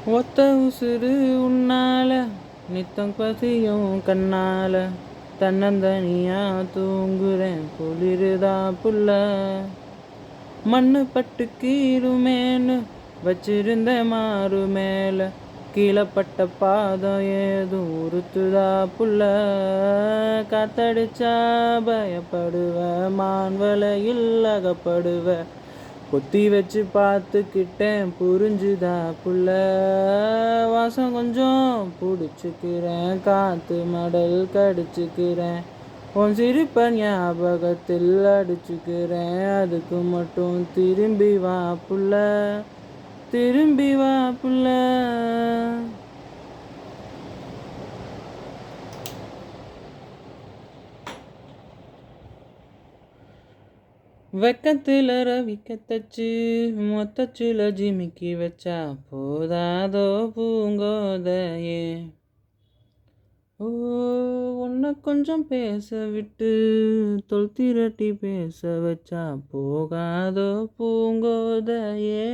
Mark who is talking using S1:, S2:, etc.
S1: ஒத்த உசுறு உன்னால நித்தம் பசியும் கண்ணால தன்னந்தனியா தூங்குறேன் குளிருதா புள்ள மண்ணு பட்டு கீருமேன்னு வச்சிருந்த மாறு மேல கீழப்பட்ட பாதம் ஏதும் உறுத்துதா புள்ள காத்தடிச்சா பயப்படுவ மான்வலையில் அகப்படுவ கொத்தி வச்சு பார்த்துக்கிட்டேன் புரிஞ்சுதா புள்ள வாசம் கொஞ்சம் பிடிச்சிக்கிறேன் காத்து மடல் கடிச்சுக்கிறேன் உன் சிரிப்ப ஞாபகத்தில் அடிச்சுக்கிறேன் அதுக்கு மட்டும் திரும்பி வா புள்ள திரும்பி வா புள்ள. வெக்கத்தில் ரவிக்க தச்சு மொத்தச்சில ஜிமிக்கி வச்சா போதாதோ பூங்கோதையே ஓ உன்னை கொஞ்சம் பேச விட்டு தொல் திரட்டி பேச வச்சா போகாதோ பூங்கோதையே.